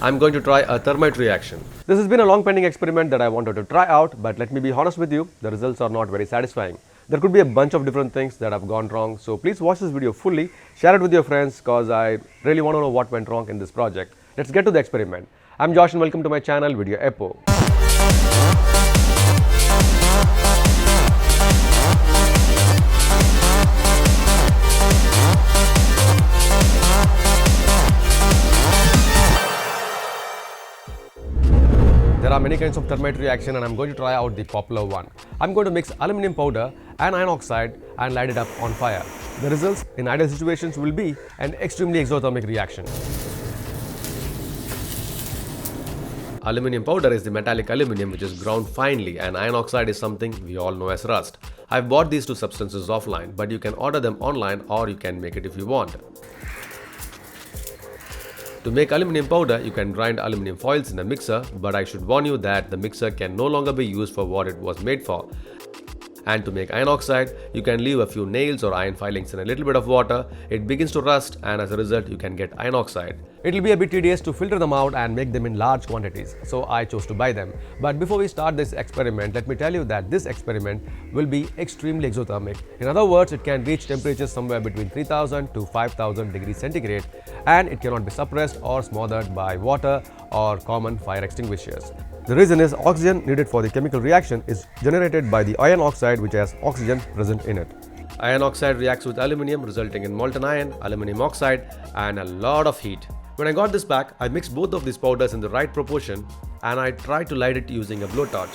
I'm going to try a thermite reaction. This has been a long pending experiment that I wanted to try out, but let me be honest with you, the results are not very satisfying. There could be a bunch of different things that have gone wrong, so please watch this video fully, share it with your friends because I really want to know what went wrong in this project. Let's get to the experiment. I'm Josh and welcome to my channel Video Epo. There are many kinds of thermite reaction and I'm going to try out the popular one. I'm going to mix aluminum powder and iron oxide and light it up on fire. The results in ideal situations will be an extremely exothermic reaction. Aluminum powder is the metallic aluminum which is ground finely, and iron oxide is something we all know as rust. I've bought these two substances offline, but you can order them online or you can make it if you want. To make aluminum powder, you can grind aluminum foils in a mixer, but I should warn you that the mixer can no longer be used for what it was made for. And to make iron oxide, you can leave a few nails or iron filings in a little bit of water. It begins to rust and as a result you can get iron oxide. It will be a bit tedious to filter them out and make them in large quantities, so I chose to buy them. But before we start this experiment, let me tell you that this experiment will be extremely exothermic. In other words, it can reach temperatures somewhere between 3000 to 5000 degrees centigrade, and it cannot be suppressed or smothered by water or common fire extinguishers. The reason is oxygen needed for the chemical reaction is generated by the iron oxide which has oxygen present in it. Iron oxide reacts with aluminium resulting in molten iron, aluminum oxide and a lot of heat. When I got this back, I mixed both of these powders in the right proportion and I tried to light it using a blowtorch.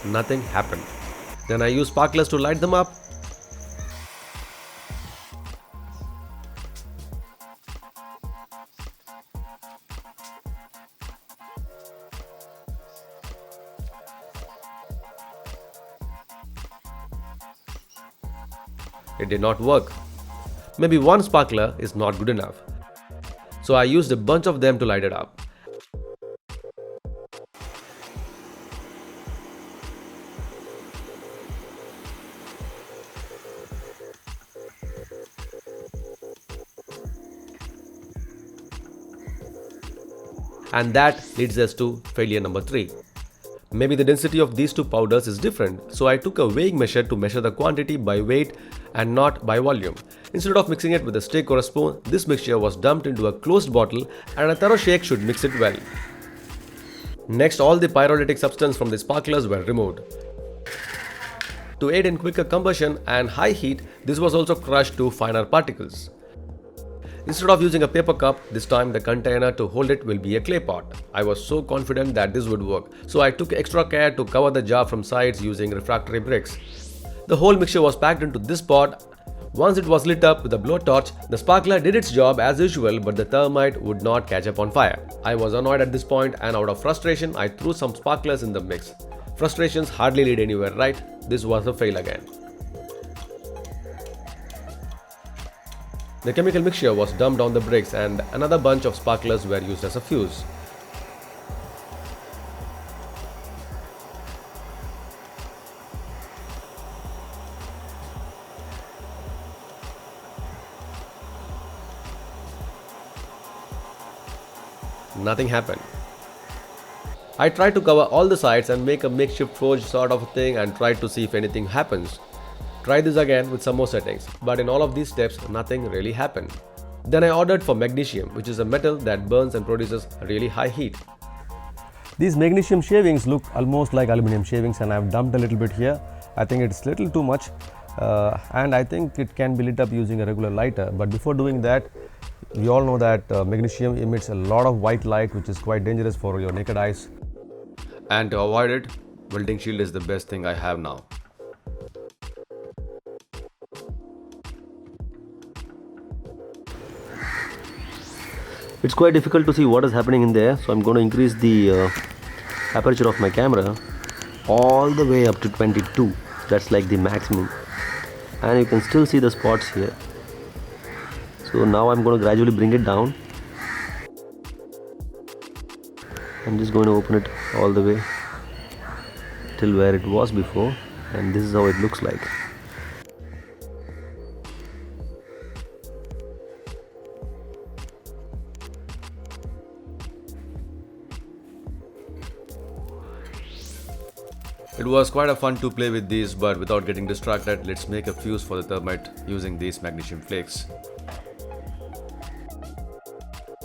Nothing happened. Then I used sparklers to light them up. It did not work. Maybe one sparkler is not good enough. So I used a bunch of them to light it up. And that leads us to failure number 3. Maybe the density of these two powders is different, so I took a weighing measure to measure the quantity by weight and not by volume. Instead of mixing it with a stick or a spoon, this mixture was dumped into a closed bottle and a thorough shake should mix it well. Next, all the pyrolytic substance from the sparklers were removed. To aid in quicker combustion and high heat, this was also crushed to finer particles. Instead of using a paper cup, this time the container to hold it will be a clay pot. I was so confident that this would work, so I took extra care to cover the jar from sides using refractory bricks. The whole mixture was packed into this pot. Once it was lit up with a blowtorch, the sparkler did its job as usual, but the thermite would not catch up on fire. I was annoyed at this point and out of frustration, I threw some sparklers in the mix. Frustrations hardly lead anywhere, right? This was a fail again. The chemical mixture was dumped on the bricks and another bunch of sparklers were used as a fuse. Nothing happened. I tried to cover all the sides and make a makeshift forge sort of a thing and tried to see if anything happens. Try this again with some more settings, but in all of these steps, nothing really happened. Then I ordered for magnesium, which is a metal that burns and produces really high heat. These magnesium shavings look almost like aluminum shavings and I've dumped a little bit here. I think it's a little too much and I think it can be lit up using a regular lighter. But before doing that, we all know that magnesium emits a lot of white light which is quite dangerous for your naked eyes. And to avoid it, welding shield is the best thing I have now. It's quite difficult to see what is happening in there, so I'm going to increase the aperture of my camera all the way up to 22. That's like the maximum, and you can still see the spots here. So now I'm going to gradually bring it down. I'm just going to open it all the way till where it was before, and this is how it looks like. It was quite a fun to play with these, but without getting distracted, let's make a fuse for the thermite using these magnesium flakes.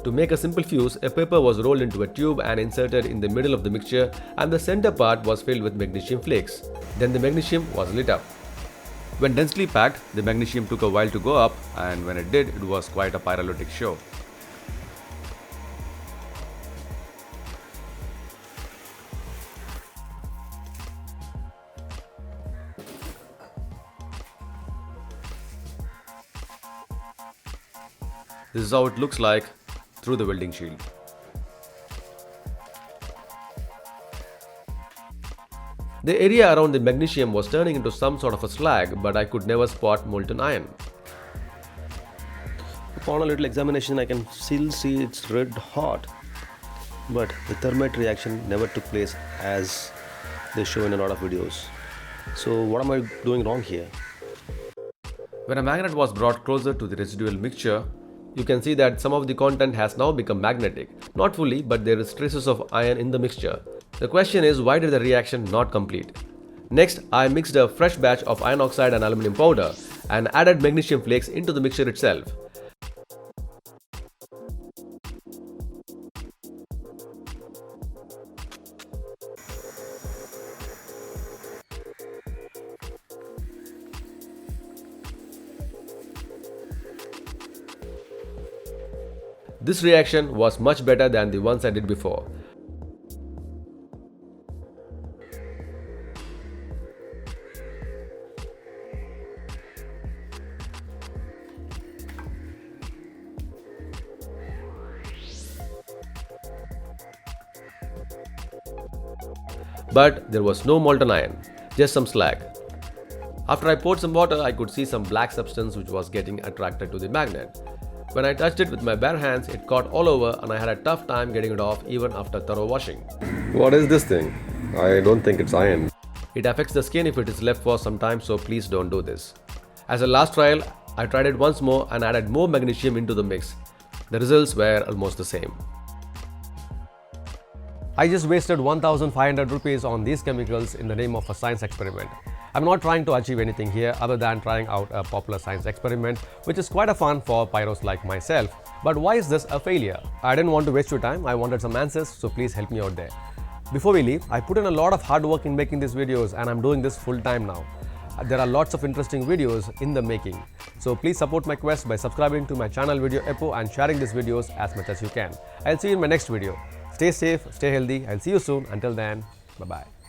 To make a simple fuse, a paper was rolled into a tube and inserted in the middle of the mixture, and the center part was filled with magnesium flakes. Then the magnesium was lit up. When densely packed, the magnesium took a while to go up, and when it did, it was quite a pyrolytic show. This is how it looks like through the welding shield. The area around the magnesium was turning into some sort of a slag, but I could never spot molten iron. Upon a little examination, I can still see it's red hot, but the thermite reaction never took place as they show in a lot of videos. So what am I doing wrong here? When a magnet was brought closer to the residual mixture, you can see that some of the content has now become magnetic. Not fully, but there is traces of iron in the mixture. The question is, why did the reaction not complete? Next, I mixed a fresh batch of iron oxide and aluminum powder and added magnesium flakes into the mixture itself. This reaction was much better than the ones I did before. But there was no molten iron, just some slag. After I poured some water, I could see some black substance which was getting attracted to the magnet. When I touched it with my bare hands, it caught all over and I had a tough time getting it off even after thorough washing. What is this thing? I don't think it's iron. It affects the skin if it is left for some time, so please don't do this. As a last trial, I tried it once more and added more magnesium into the mix. The results were almost the same. I just wasted 1,500 rupees on these chemicals in the name of a science experiment. I'm not trying to achieve anything here other than trying out a popular science experiment, which is quite a fun for pyros like myself. But why is this a failure? I didn't want to waste your time, I wanted some answers, so please help me out there. Before we leave, I put in a lot of hard work in making these videos and I'm doing this full time now. There are lots of interesting videos in the making. So please support my quest by subscribing to my channel Video Eppo and sharing these videos as much as you can. I'll see you in my next video. Stay safe, stay healthy. I'll see you soon. Until then, bye-bye.